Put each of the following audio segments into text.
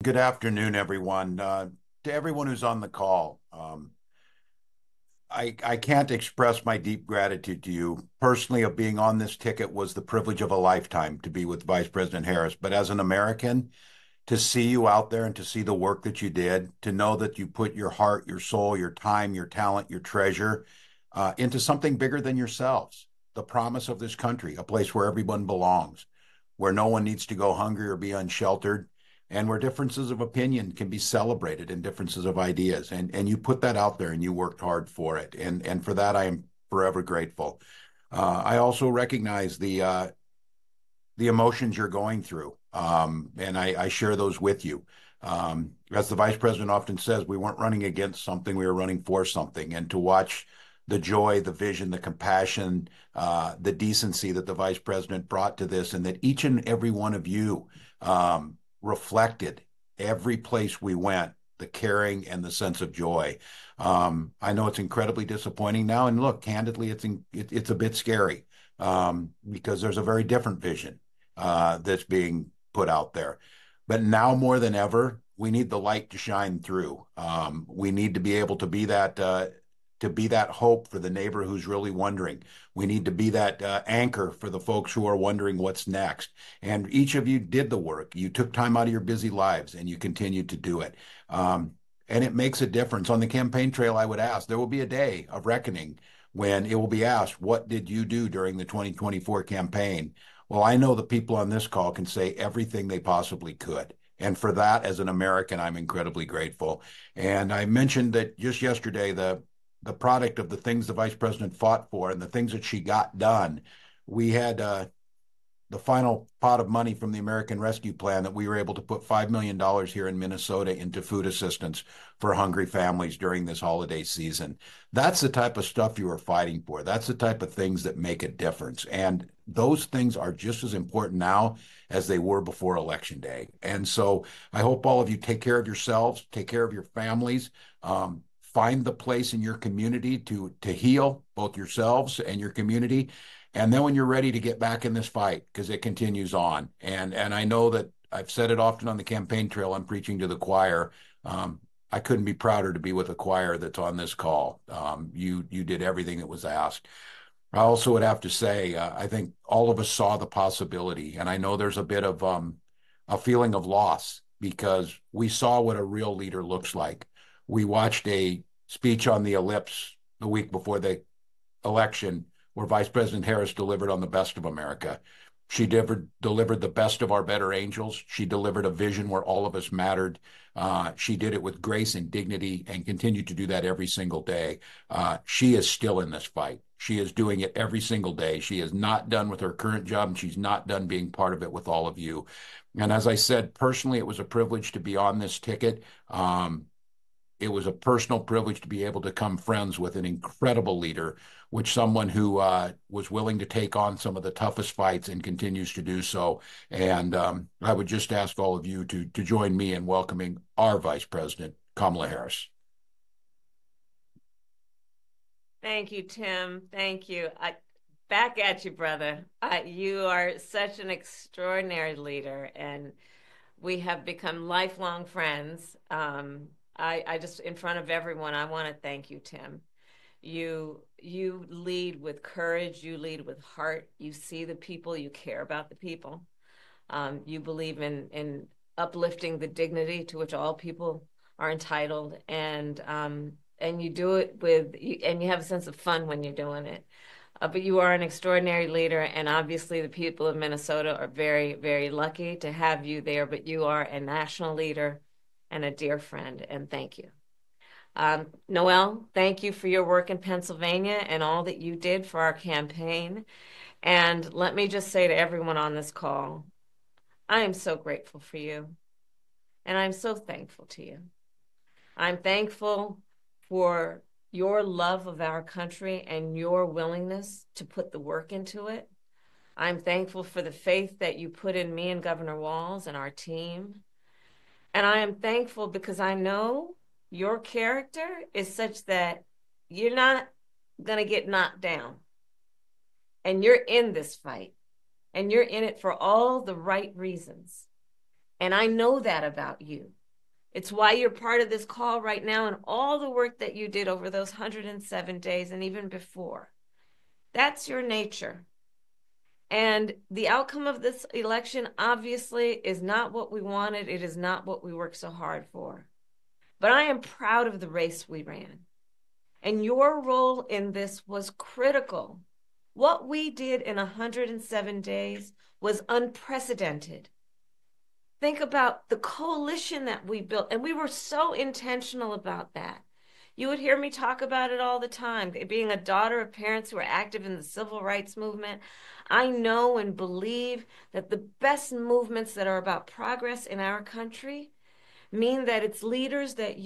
Good afternoon, everyone. To everyone who's on the call, I can't express my deep gratitude to you. Personally, of being on this ticket was the privilege of a lifetime to be with Vice President Harris. But as an American, to see you out there and to see the work that you did, to know that you put your heart, your soul, your time, your talent, your treasure into something bigger than yourselves, the promise of this country, a place where everyone belongs, where no one needs to go hungry or be unsheltered, and where differences of opinion can be celebrated and differences of ideas. And you put that out there and you worked hard for it. And for that, I am forever grateful. I also recognize the emotions you're going through. And I share those with you. As the vice president often says, we weren't running against something, we were running for something. And to watch the joy, the vision, the compassion, the decency that the vice president brought to this, and that each and every one of you reflected every place we went, the caring and the sense of joy. I know it's incredibly disappointing now. And look, candidly, it's a bit scary because there's a very different vision that's being put out there. But now more than ever, we need the light to shine through. We need to be able to be that hope for the neighbor who's really wondering. We need to be that anchor for the folks who are wondering what's next. And each of you did the work. You took time out of your busy lives and you continued to do it. And it makes a difference. On the campaign trail, I would ask, there will be a day of reckoning when it will be asked, what did you do during the 2024 campaign? Well, I know the people on this call can say everything they possibly could. And for that, as an American, I'm incredibly grateful. And I mentioned that just yesterday, the product of the things the vice president fought for and the things that she got done, we had the final pot of money from the American Rescue Plan that we were able to put $5 million here in Minnesota into food assistance for hungry families during this holiday season. That's the type of stuff you are fighting for. That's the type of things that make a difference. And those things are just as important now as they were before Election Day. And so I hope all of you take care of yourselves, take care of your families, find the place in your community to heal both yourselves and your community. And then when you're ready to get back in this fight, because it continues on. And I know that I've said it often on the campaign trail, I'm preaching to the choir. I couldn't be prouder to be with a choir that's on this call. You did everything that was asked. I also would have to say, I think all of us saw the possibility, and I know there's a bit of a feeling of loss because we saw what a real leader looks like. We watched a speech on the ellipse the week before the election where Vice President Harris delivered on the best of America. She delivered the best of our better angels. She delivered a vision where all of us mattered. She did it with grace and dignity and continued to do that every single day. She is still in this fight. She is doing it every single day. She is not done with her current job, and she's not done being part of it with all of you. And as I said, personally, it was a privilege to be on this ticket. It was a personal privilege to be able to become friends with an incredible leader, which someone who was willing to take on some of the toughest fights and continues to do so. And I would just ask all of you to join me in welcoming our Vice President, Kamala Harris. Thank you, Tim. Thank you. Back at you, brother. You are such an extraordinary leader, and we have become lifelong friends. I just, in front of everyone, I want to thank you, Tim. You lead with courage. You lead with heart. You see the people. You care about the people. You believe in uplifting the dignity to which all people are entitled, and you do it and you have a sense of fun when you're doing it. But you are an extraordinary leader, and obviously the people of Minnesota are very, very lucky to have you there. But you are a national leader and a dear friend, and thank you. Noel, thank you for your work in Pennsylvania and all that you did for our campaign. And let me just say to everyone on this call, I am so grateful for you, and I'm so thankful to you. I'm thankful for your love of our country and your willingness to put the work into it. I'm thankful for the faith that you put in me and Governor Walz and our team. And I am thankful because I know your character is such that you're not going to get knocked down. And you're in this fight. And you're in it for all the right reasons. And I know that about you. It's why you're part of this call right now and all the work that you did over those 107 days and even before. That's your nature. And the outcome of this election obviously is not what we wanted. It is not what we worked so hard for. But I am proud of the race we ran. And your role in this was critical. What we did in 107 days was unprecedented. Think about the coalition that we built, and we were so intentional about that. You would hear me talk about it all the time. Being a daughter of parents who are active in the civil rights movement, I know and believe that the best movements that are about progress in our country mean that it's leaders that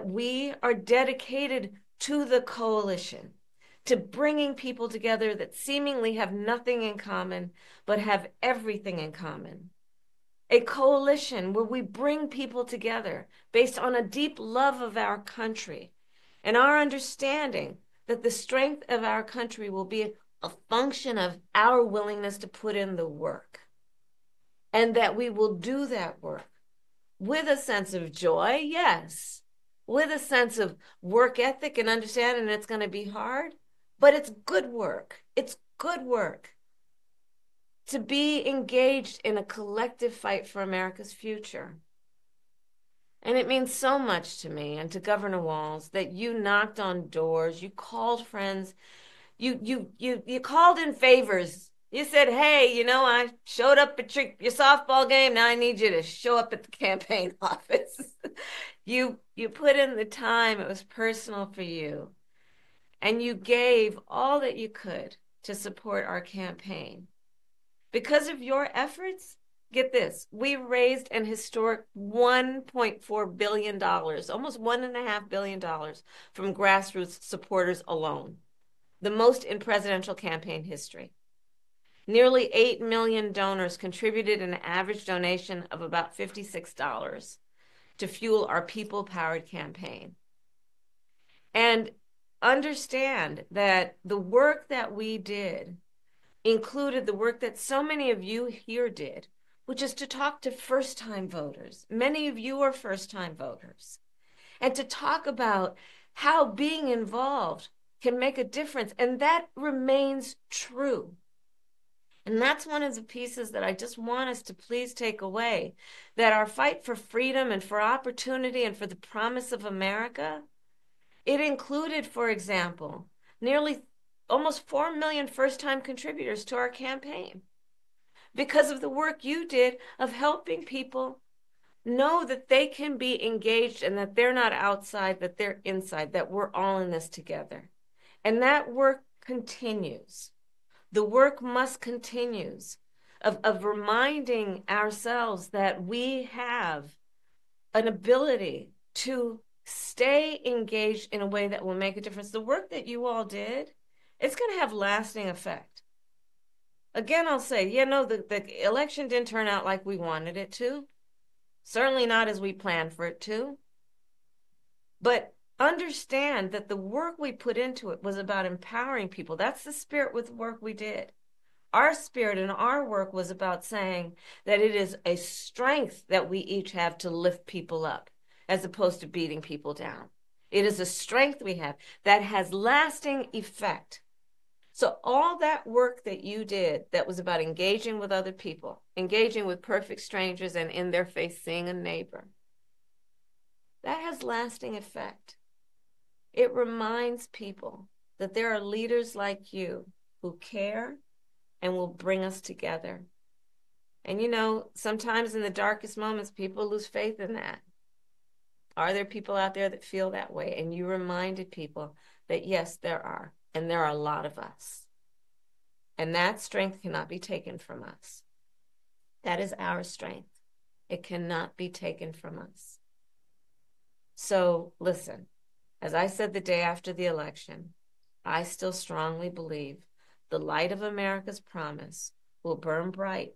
we are dedicated to the coalition, to bringing people together that seemingly have nothing in common, but have everything in common. A coalition where we bring people together based on a deep love of our country and our understanding that the strength of our country will be a function of our willingness to put in the work, and that we will do that work with a sense of joy, yes, with a sense of work ethic and understanding it's going to be hard, but it's good work. It's good work to be engaged in a collective fight for America's future. And it means so much to me and to Governor Walz that you knocked on doors, you called friends, you called in favors. You said, hey, I showed up at your softball game. Now I need you to show up at the campaign office. You put in the time. It was personal for you. And you gave all that you could to support our campaign. Because of your efforts, get this, we raised an historic $1.4 billion, almost $1.5 billion from grassroots supporters alone, the most in presidential campaign history. Nearly 8 million donors contributed an average donation of about $56 to fuel our people-powered campaign. And understand that the work that we did included the work that so many of you here did, which is to talk to first-time voters. Many of you are first-time voters. And to talk about how being involved can make a difference. And that remains true. And that's one of the pieces that I just want us to please take away, that our fight for freedom and for opportunity and for the promise of America, it included, for example, nearly almost 4 million first-time contributors to our campaign because of the work you did of helping people know that they can be engaged and that they're not outside, that they're inside, that we're all in this together. And that work continues. The work must continue of reminding ourselves that we have an ability to stay engaged in a way that will make a difference. The work that you all did, it's going to have lasting effect. Again, I'll say, the election didn't turn out like we wanted it to. Certainly not as we planned for it to. But understand that the work we put into it was about empowering people. That's the spirit with the work we did. Our spirit and our work was about saying that it is a strength that we each have to lift people up as opposed to beating people down. It is a strength we have that has lasting effect. So all that work that you did that was about engaging with other people, engaging with perfect strangers and in their face seeing a neighbor, that has lasting effect. It reminds people that there are leaders like you who care and will bring us together. And sometimes in the darkest moments, people lose faith in that. Are there people out there that feel that way? And you reminded people that yes, there are. And there are a lot of us. And that strength cannot be taken from us. That is our strength. It cannot be taken from us. So listen, as I said the day after the election, I still strongly believe the light of America's promise will burn bright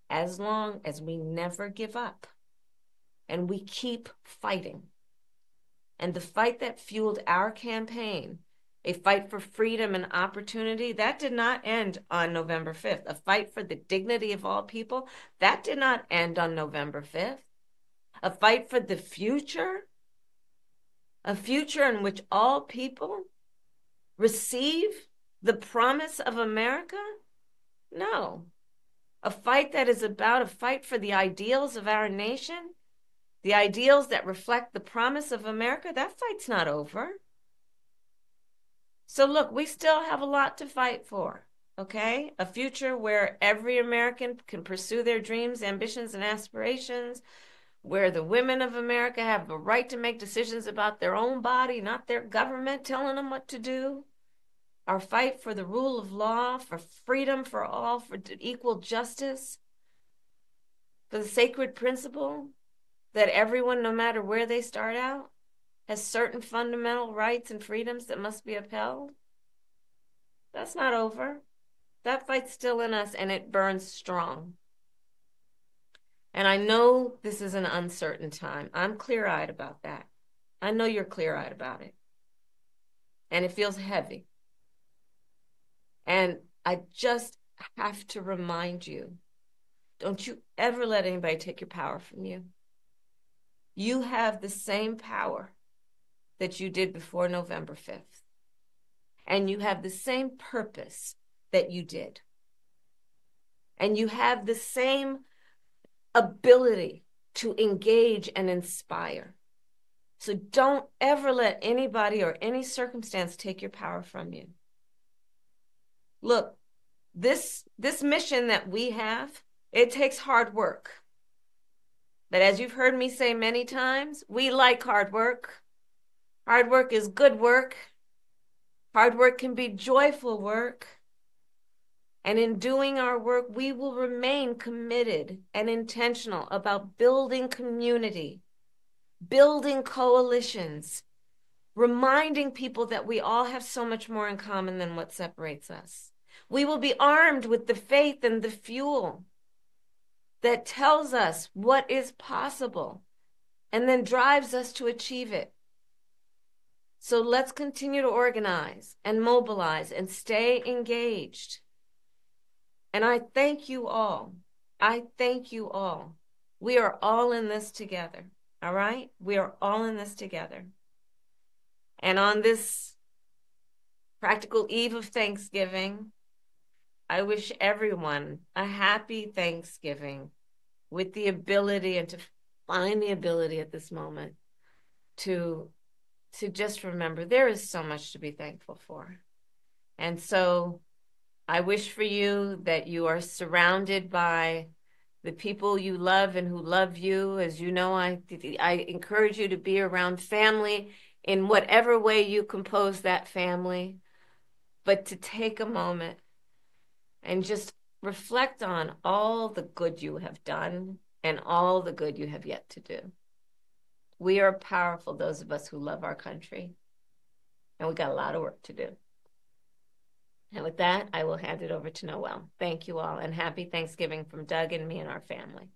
as long as we never give up and we keep fighting. And the fight that fueled our campaign a fight for freedom and opportunity, that did not end on November 5th. A fight for the dignity of all people, that did not end on November 5th. A fight for the future, a future in which all people receive the promise of America? No. A fight that is about a fight for the ideals of our nation, the ideals that reflect the promise of America, that fight's not over. So look, we still have a lot to fight for, okay? A future where every American can pursue their dreams, ambitions, and aspirations, where the women of America have the right to make decisions about their own body, not their government telling them what to do. Our fight for the rule of law, for freedom for all, for equal justice, for the sacred principle that everyone, no matter where they start out, has certain fundamental rights and freedoms that must be upheld. That's not over. That fight's still in us, and it burns strong. And I know this is an uncertain time. I'm clear-eyed about that. I know you're clear-eyed about it. And it feels heavy. And I just have to remind you, don't you ever let anybody take your power from you. You have the same power that you did before November 5th. And you have the same purpose that you did. And you have the same ability to engage and inspire. So don't ever let anybody or any circumstance take your power from you. Look, this mission that we have, it takes hard work. But as you've heard me say many times, we like hard work. Hard work is good work. Hard work can be joyful work. And in doing our work, we will remain committed and intentional about building community, building coalitions, reminding people that we all have so much more in common than what separates us. We will be armed with the faith and the fuel that tells us what is possible and then drives us to achieve it. So let's continue to organize and mobilize and stay engaged. And I thank you all. I thank you all. We are all in this together, all right? We are all in this together. And on this practical eve of Thanksgiving, I wish everyone a happy Thanksgiving with the ability and to find the ability at this moment to just remember there is so much to be thankful for. And so I wish for you that you are surrounded by the people you love and who love you. As you know, I encourage you to be around family in whatever way you compose that family, but to take a moment and just reflect on all the good you have done and all the good you have yet to do. We are powerful, those of us who love our country, and we got a lot of work to do. And with that, I will hand it over to Noel. Thank you all, and happy Thanksgiving from Doug and me and our family.